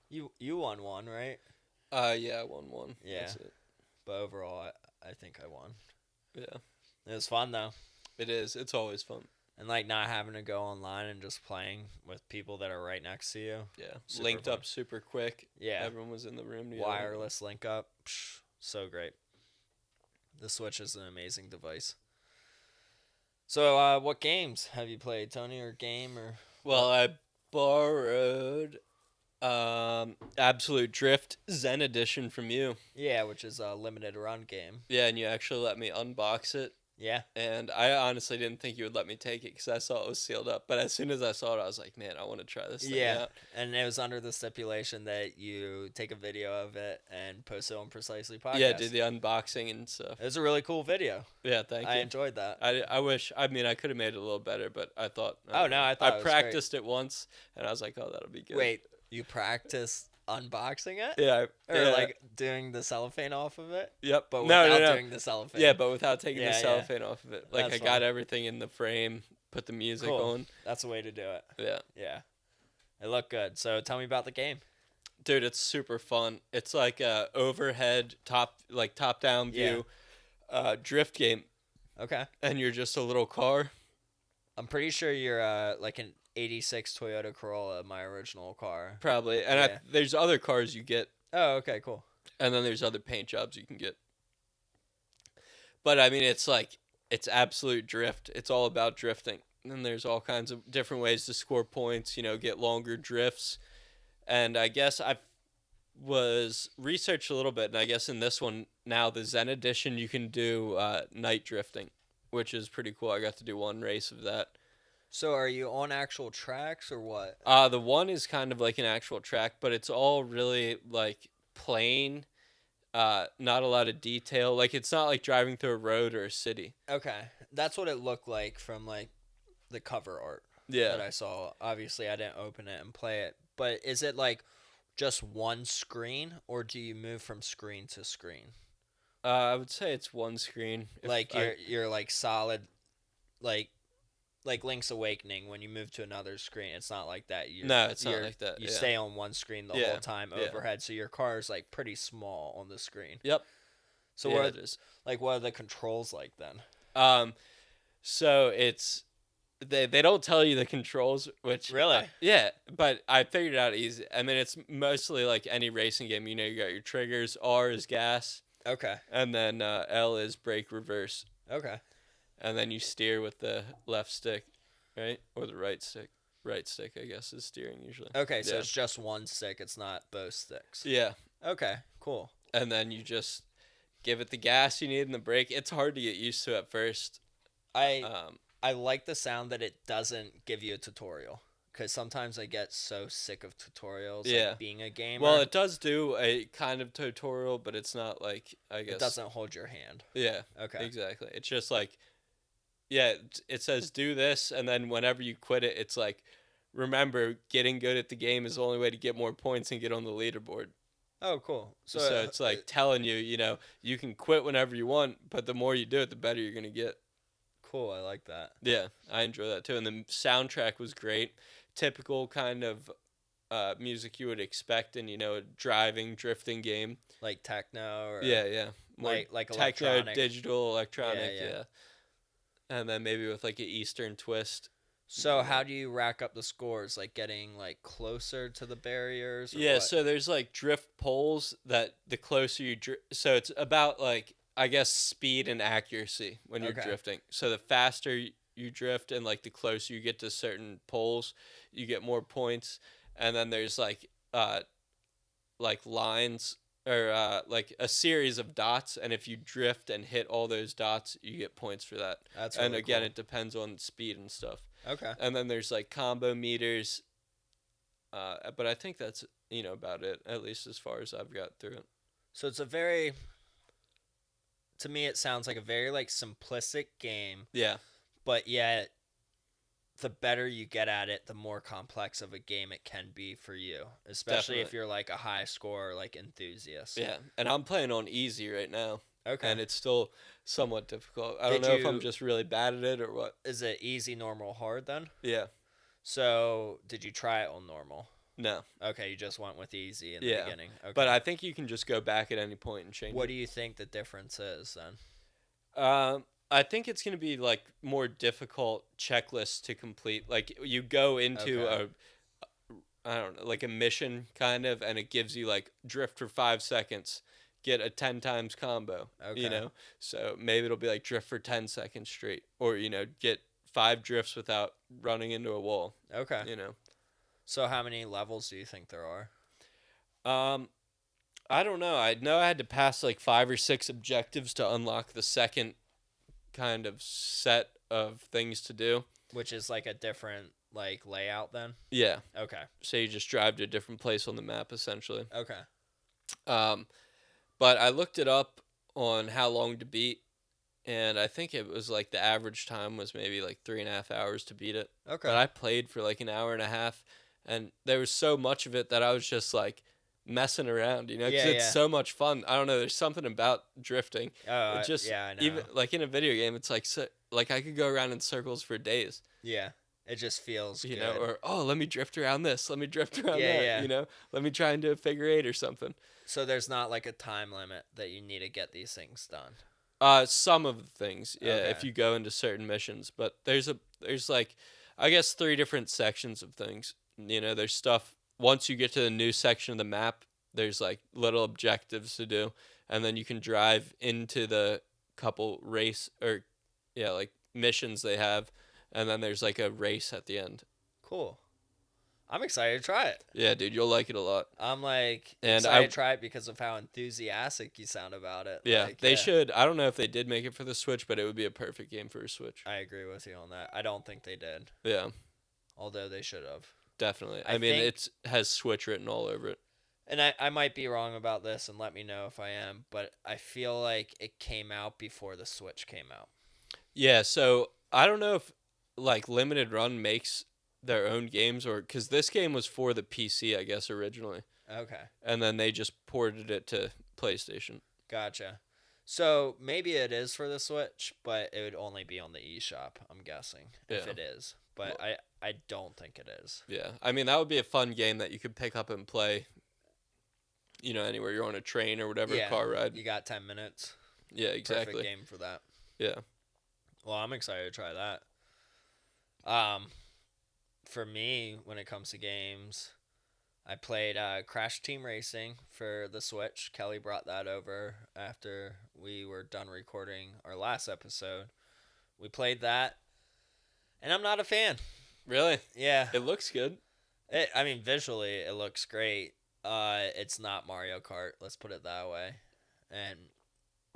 You won one, right? Yeah, I won one. Yeah. That's it. But overall, I think I won. Yeah. It was fun, though. It is. It's always fun. And, like, not having to go online and just playing with people that are right next to you. Yeah. Super Linked fun. up super quick. Yeah. Everyone was in the room together. Wireless link up. Psh, so great. The Switch is an amazing device. So, what games have you played, Tony, or game? Well, I borrowed Absolute Drift Zen Edition from you. Yeah, which is a limited run game. Yeah, and you actually let me unbox it. Yeah. And I honestly didn't think you would let me take it because I saw it was sealed up. But as soon as I saw it, I was like, man, I want to try this thing out. And it was under the stipulation that you take a video of it and post it on Precisely Podcast. Yeah, do the unboxing and stuff. It was a really cool video. Yeah, thank you. I enjoyed that. I wish, I could have made it a little better, but I thought. I thought I it was practiced it once, and I was like, oh, that'll be good. Wait, you practiced unboxing it? Yeah. Or like doing the cellophane off of it? Yep. But without doing the cellophane. Yeah, but without taking the cellophane off of it. Like, That's I got fun. everything in the frame, put the music Cool. on. That's the way to do it. Yeah. Yeah. It looked good. So tell me about the game. Dude, it's super fun. It's like a overhead top-down view drift game. Okay. And you're just a little car. I'm pretty sure you're like an 86 Toyota Corolla, my original car. Probably. And there's other cars you get. Oh, okay, cool. And then there's other paint jobs you can get. But, I mean, it's absolute drift. It's all about drifting. And there's all kinds of different ways to score points, get longer drifts. And I guess was researched a little bit, and I guess in this one now, the Zen edition, you can do night drifting, which is pretty cool. I got to do one race of that. So are you on actual tracks or what? The one is kind of like an actual track, but it's all really like plain. Not a lot of detail. Like it's not like driving through a road or a city. Okay, that's what it looked like from like the cover art Yeah. that I saw. Obviously, I didn't open it and play it, but is it like just one screen, or do you move from screen to screen? I would say it's one screen. Like you're like solid, like like Link's Awakening. When you move to another screen, it's not like that. No, it's not like that. You Yeah. stay on one screen the Yeah, whole time yeah. overhead, so your car is like pretty small on the screen. Yep. So Yeah, what it is. what are the controls like then? Um, so it's they don't tell you the controls, which Really? yeah, but I figured it out easy. I mean, it's mostly like any racing game. You know, you got your triggers. R is gas, Okay. and then L is brake reverse, Okay. and then you steer with the left stick, right, or the right stick. Right stick, I guess, is steering usually. Okay, so Yeah. it's just one stick. It's not both sticks. Yeah, Okay, cool. and then you just give it the gas you need and the brake. It's hard to get used to at first. I Um, I like the sound that it doesn't give you a tutorial, because sometimes I get so sick of tutorials. Yeah. Like being a gamer. well, it does do a kind of tutorial, but it's not like I guess. it doesn't hold your hand. Yeah, Okay. exactly. It's just like, yeah, it says do this, and then whenever you quit it, it's like, remember, getting good at the game is the only way to get more points and get on the leaderboard. Oh, cool. So it's like telling you, you can quit whenever you want, but the more you do it, the better you're gonna get. cool. I like that. Yeah, I enjoy that too. And the soundtrack was great. Typical kind of music you would expect in, a driving, drifting game. Like techno or Yeah, yeah. More like techno, electronic. digital, electronic, Yeah, yeah. yeah. And then maybe with like an Eastern twist. So Yeah. how do you rack up the scores? Like getting like closer to the barriers? Or Yeah, what? so there's like drift poles that the closer you so it's about like I guess speed and accuracy when you're Okay. drifting. So the faster you drift and like the closer you get to certain poles, you get more points. And then there's like lines or like a series of dots, and if you drift and hit all those dots, you get points for that. That's And really again, cool. it depends on speed and stuff. Okay. And then there's like combo meters. But I think that's about it, at least as far as I've got through it. So it's a very, to me, it sounds like a very like simplistic game, Yeah, but yet the better you get at it, the more complex of a game it can be for you, especially if Definitely. you're like a high score like enthusiast. yeah. And I'm playing on easy right now, Okay. and it's still somewhat difficult. I don't Did know if I'm you- just really bad at it or what. Is it easy, normal, hard then? Yeah, So did you try it on normal? no. Okay, you just went with easy in the Yeah. beginning. Okay. But I think you can just go back at any point and change What it. do you think the difference is then? I think it's going to be like more difficult checklists to complete. Like you go into Okay. I don't know, like a mission kind of, and it gives you like drift for 5 seconds, get a 10 times combo, Okay. So maybe it'll be like drift for 10 seconds straight, or, get 5 drifts without running into a wall, Okay. you know. So how many levels do you think there are? Um, I don't know. I know I had to pass like 5 or 6 objectives to unlock the second kind of set of things to do. Which is like a different like layout then? Yeah. Okay. So you just drive to a different place on the map essentially. Okay. Um, but I looked it up on how long to beat, and I think it was like the average time was maybe like 3.5 hours to beat it. Okay. But I played for like an hour and a half, and there was so much of it that I was just like messing around, because Yeah, it's yeah. so much fun. I don't know. There's something about drifting. It just yeah, I know. even like in a video game, it's like like I could go around in circles for days. Yeah. It just feels You good. know, or oh, let me drift around this, let me drift around Yeah, that, yeah. let me try and do a figure 8 or something. So there's not like a time limit that you need to get these things done. Some of the things, yeah, if Okay. you go into certain missions, but there's like, I guess 3 different sections of things. There's stuff once you get to the new section of the map. There's like little objectives to do, and then you can drive into the couple race or like missions they have, and then there's like a race at the end. Cool. I'm excited to try it. Yeah, dude, you'll like it a lot. I'm like And excited to try it because of how enthusiastic you sound about it. yeah, Like, they should. I don't know if they did make it for the Switch, but it would be a perfect game for a Switch. I agree with you on that. I don't think they did, Yeah, although they should have. definitely. I I mean, think- it has Switch written all over it. And I might be wrong about this, and let me know if I am, but I feel like it came out before the Switch came out. Yeah, so I don't know if like Limited Run makes their own games or because this game was for the PC, I guess originally, Okay, and then they just ported it to PlayStation. gotcha. So maybe it is for the Switch, but it would only be on the eShop, I'm guessing, if Yeah. it is. But I don't think it is. Yeah, I mean that would be a fun game that you could pick up and play. You know, anywhere you're on a train or whatever, Yeah, car ride. you got 10 minutes. Yeah, exactly. Perfect game for that. Yeah. Well, I'm excited to try that. For me, when it comes to games, I played Crash Team Racing for the Switch. Kelly brought that over after we were done recording our last episode. We played that, and I'm not a fan. Really? Yeah, It looks good. I mean, visually it looks great. It's not Mario Kart. Let's put it that way. And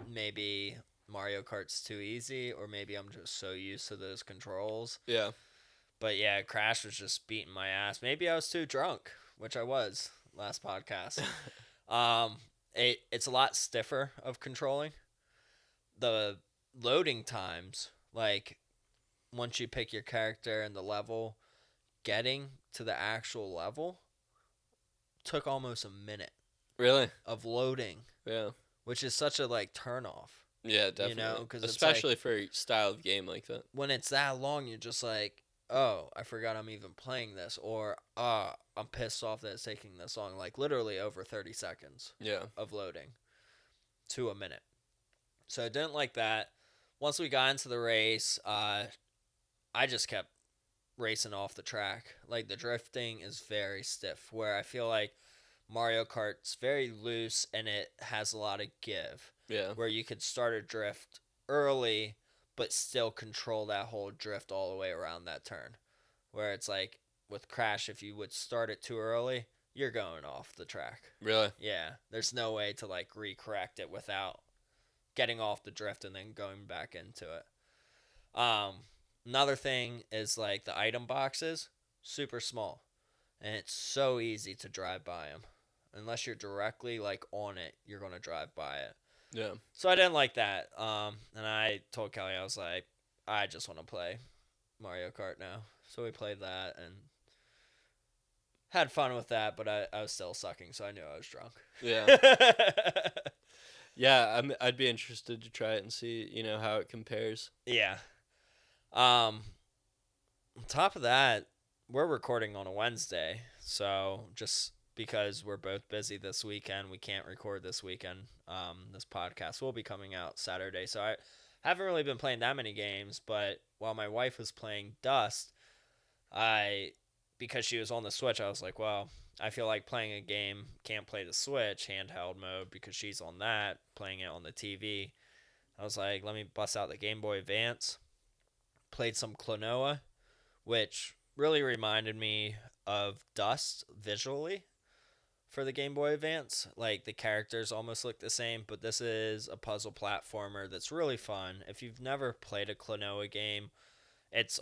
maybe Mario Kart's too easy, or maybe I'm just so used to those controls. Yeah. But yeah, Crash was just beating my ass. Maybe I was too drunk, which I was last podcast. It's a lot stiffer of controlling. The loading times, like once you pick your character and the level, getting to the actual level took almost a minute Really? of loading, Yeah. which is such a like turn off. Yeah, definitely. 'cause it's especially for a style of game like that. When it's that long, you're just like, oh, I forgot I'm even playing this, or I'm pissed off that it's taking this long. Like literally over 30 seconds Yeah. of loading to a minute. So I didn't like that. Once we got into the race, I just kept racing off the track. Like the drifting is very stiff, where I feel like Mario Kart's very loose and it has a lot of give, Yeah. where you could start a drift early but still control that whole drift all the way around that turn. Where it's like with Crash, if you would start it too early, you're going off the track. Really? Yeah, there's no way to like recorrect it without getting off the drift and then going back into it. Another thing is like the item boxes, super small, and it's so easy to drive by them. Unless you're directly like on it, you're gonna drive by it. Yeah. So I didn't like that. And I told Kelly, I was like, I just want to play Mario Kart now. So we played that and had fun with that, but I was still sucking, so I knew I was drunk. Yeah. Yeah, I'd be interested to try it and see, how it compares. Yeah. On top of that, we're recording on a Wednesday, so just because we're both busy this weekend, we can't record this weekend. This podcast will be coming out Saturday, so I haven't really been playing that many games. But while my wife was playing Dust, because she was on the Switch, I was like, well, I feel like playing a game, can't play the Switch handheld mode because she's on that, playing it on the TV. I was like, let me bust out the Game Boy Advance. Played some Klonoa, which really reminded me of Dust visually for the Game Boy Advance. Like the characters almost look the same, but this is a puzzle platformer that's really fun. If you've never played a Klonoa game, it's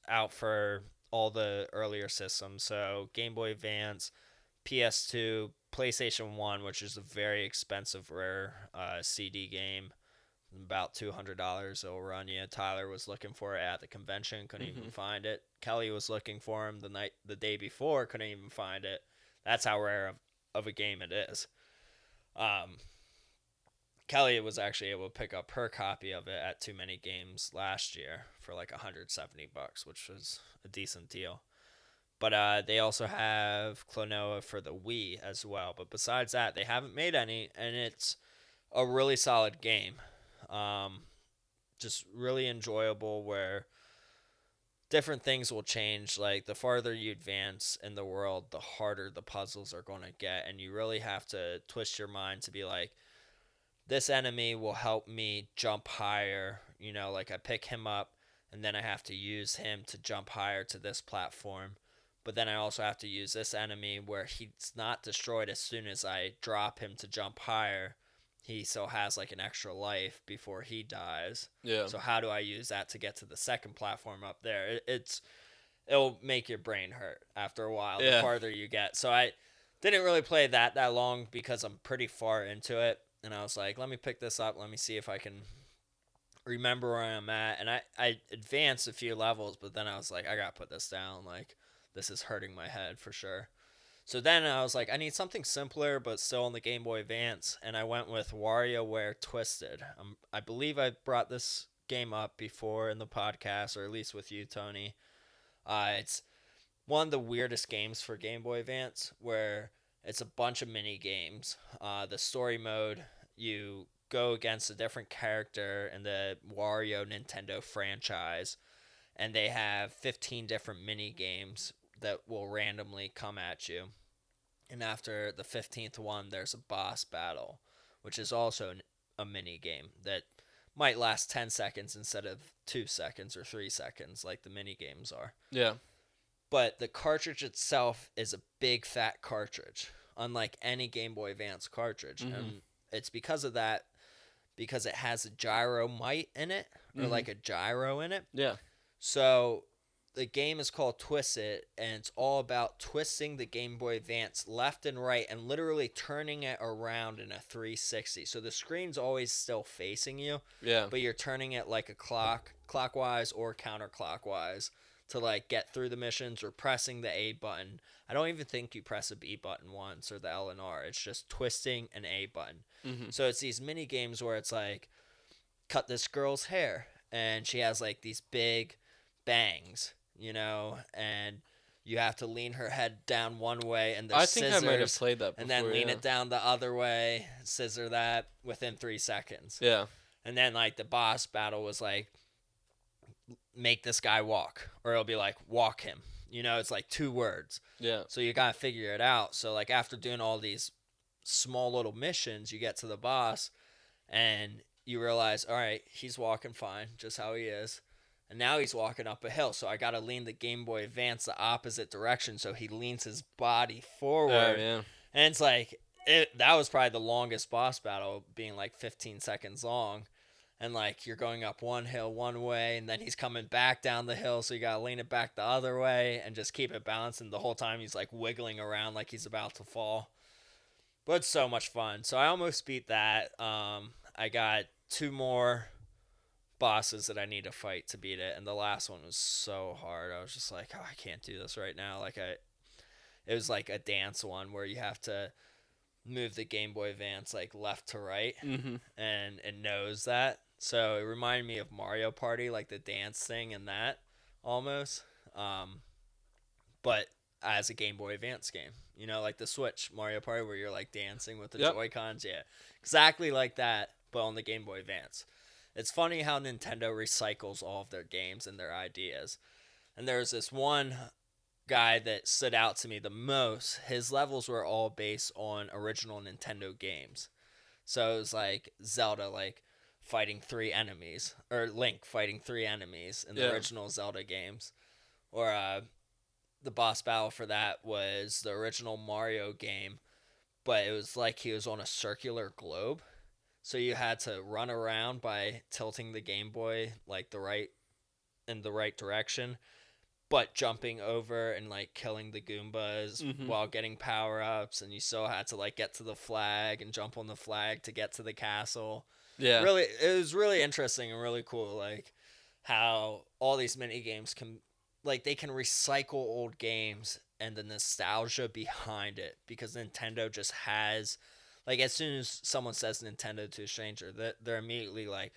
out for all the earlier systems. So Game Boy Advance, PS2, PlayStation 1, which is a very expensive rare CD game. About $200 it'll run you. Tyler was looking for it at the convention, couldn't even find it. Kelly was looking for him the day before, couldn't even find it. That's how rare of a game it is. Kelly was actually able to pick up her copy of it at Too Many Games last year for like $170, which was a decent deal. But they also have Klonoa for the Wii as well. But besides that, they haven't made any, and it's a really solid game. Just really enjoyable, where different things will change. Like the farther you advance in the world, the harder the puzzles are going to get, and you really have to twist your mind to be like, this enemy will help me jump higher. Like I pick him up and then I have to use him to jump higher to this platform. but then I also have to use this enemy where he's not destroyed as soon as I drop him to jump higher. He still has like an extra life before he dies. Yeah. So how do I use that to get to the second platform up there? It'll make your brain hurt after a while the Yeah. farther you get. So I didn't really play that long because I'm pretty far into it, and I was like, let me pick this up. Let me see if I can remember where I'm at. And I advanced a few levels, but then I was like, I gotta put this down. Like, this is hurting my head for sure. So then I was like, I need something simpler, but still on the Game Boy Advance, and I went with WarioWare Twisted. I believe I brought this game up before in the podcast, or at least with you, Tony. It's one of the weirdest games for Game Boy Advance, where it's a bunch of mini games. The story mode, you go against a different character in the Wario Nintendo franchise, and they have 15 different mini games that will randomly come at you. And after the 15th one, there's a boss battle, which is also a mini game that might last 10 seconds instead of 2 seconds or 3 seconds like the mini games are. Yeah. But the cartridge itself is a big fat cartridge, unlike any Game Boy Advance cartridge. Mm-hmm. And it's because of that, because it has a gyro mite in it, or like a gyro in it. Yeah. So the game is called Twist It, and it's all about twisting the Game Boy Advance left and right and literally turning it around in a 360. So the screen's always still facing you, Yeah. but you're turning it like a clockwise or counterclockwise to like get through the missions, or pressing the A button. I don't even think you press a B button once, or the L and R. It's just twisting an A button. Mm-hmm. So it's these mini games where it's like, cut this girl's hair, and she has like these big bangs, and you have to lean her head down one way, and there's I think scissors, I might have played that before. and then lean yeah. it down the other way, scissor that within 3 seconds. Yeah. And then like the boss battle was like, make this guy walk, or it'll be like, walk him. It's like 2 words. Yeah. So you gotta figure it out. So like after doing all these small little missions, you get to the boss, and you realize, all right, he's walking fine, just how he is. And now he's walking up a hill, so I got to lean the Game Boy Advance the opposite direction so he leans his body forward. Oh, yeah. And it's like, that was probably the longest boss battle, being like 15 seconds long. And like, you're going up one hill one way, and then he's coming back down the hill, so you got to lean it back the other way and just keep it balanced. And the whole time he's like wiggling around like he's about to fall. But it's so much fun. So I almost beat that. I got 2 more bosses that I need to fight to beat it, and the last one was so hard. I was just like, oh, I can't do this right now. It was like a dance one where you have to move the Game Boy Advance like left to right, Mm-hmm. and it knows that. So it reminded me of Mario Party, like the dance thing and that almost. But as a Game Boy Advance game, like the Switch Mario Party where you're like dancing with the Yep. Joy-Cons. Yeah, exactly like that, but on the Game Boy Advance. It's funny how Nintendo recycles all of their games and their ideas. And there's this one guy that stood out to me the most. His levels were all based on original Nintendo games. So it was like Zelda, like fighting 3 enemies, or Link fighting 3 enemies in the original Zelda games. Or the boss battle for that was the original Mario game, but it was like he was on a circular globe. So you had to run around by tilting the Game Boy like in the right direction, but jumping over and like killing the Goombas while getting power ups, and you still had to like get to the flag and jump on the flag to get to the castle. Yeah. Really, it was really interesting and really cool, like how all these mini games can, like, they can recycle old games and the nostalgia behind it, because Nintendo just has, like, as soon as someone says Nintendo to a stranger, they're immediately like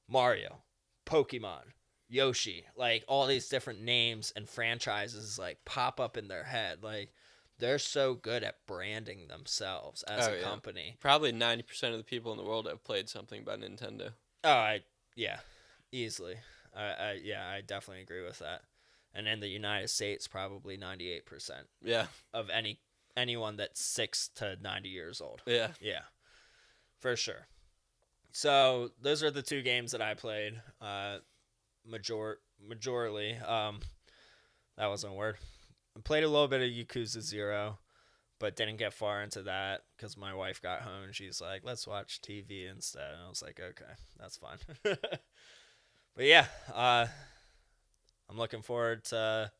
Mario, Pokemon, Yoshi, like all these different names and franchises like pop up in their head. Like, they're so good at branding themselves as a company. Probably 90% of the people in the world have played something by Nintendo. Oh, yeah, easily. I definitely agree with that. And in the United States, probably 98%. Yeah. Of anyone that's 6 to 90 years old. Yeah. Yeah, for sure. So those are the 2 games that I played. Majorly. That wasn't a word. played a little bit of Yakuza 0, but didn't get far into that because my wife got home and she's like, let's watch TV instead. And I was like, okay, that's fine. But yeah, I'm looking forward to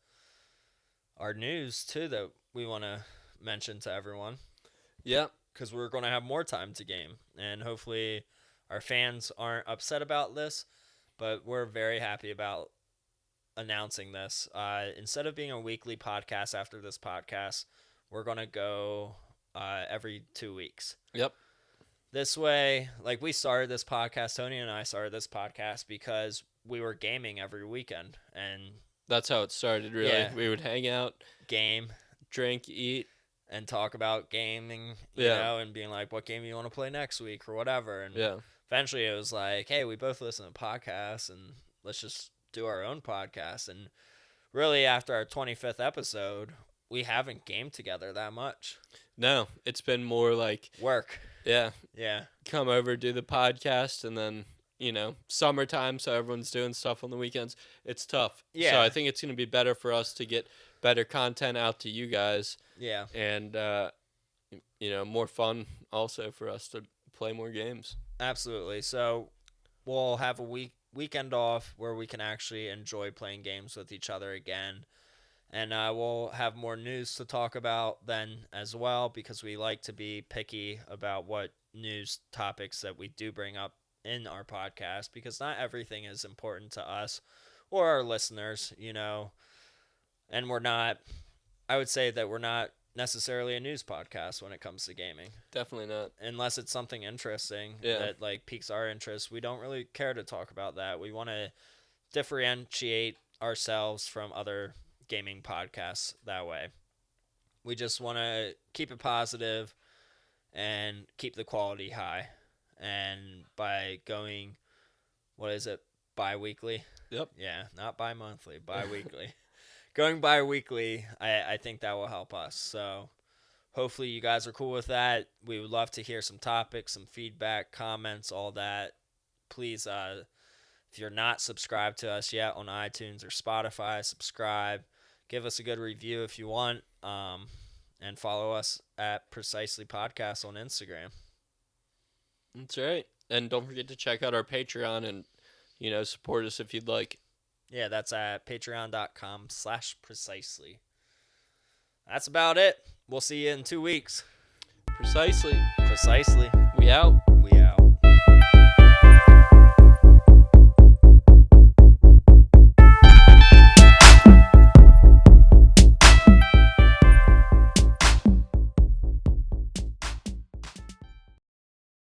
our news too that we want to mention to everyone Yeah. because we're going to have more time to game. And hopefully our fans aren't upset about this, but we're very happy about announcing this. Instead of being a weekly podcast after this podcast, we're going to go every 2 weeks. Yep. This way, like we started this podcast, Tony and I started this podcast because we were gaming every weekend and That's how it started, really. Yeah. We would hang out, game drink, eat. and talk about gaming, you Yeah. know, and being like, what game you want to play next week or whatever. And Yeah. eventually it was like, hey, we both listen to podcasts and let's just do our own podcast. And really, after our 25th episode, we haven't gamed together that much. No, it's been more like, Work. yeah, Yeah. come over, do the podcast, and then, summertime, so everyone's doing stuff on the weekends. It's tough. Yeah. So I think it's going to be better for us to get better content out to you guys Yeah. and, more fun also for us to play more games. Absolutely. So we'll have a weekend off where we can actually enjoy playing games with each other again. And we'll have more news to talk about then as well because we like to be picky about what news topics that we do bring up in our podcast because not everything is important to us or our listeners, you know. And I would say that we're not necessarily a news podcast when it comes to gaming. Definitely not. Unless it's something interesting Yeah. that like piques our interest, we don't really care to talk about that. We want to differentiate ourselves from other gaming podcasts that way. We just want to keep it positive and keep the quality high. And by going, what is it, bi-weekly? Yep. Yeah, not bi-monthly, bi-weekly. Going bi-weekly, I think that will help us. So hopefully you guys are cool with that. We would love to hear some topics, some feedback, comments, all that. Please, if you're not subscribed to us yet on iTunes or Spotify, subscribe. Give us a good review if you want. And follow us at Precisely Podcast on Instagram. That's right. And don't forget to check out our Patreon and, support us if you'd like. Yeah, that's at patreon.com/precisely. That's about it. We'll see you in 2 weeks. Precisely. Precisely. We out. We out.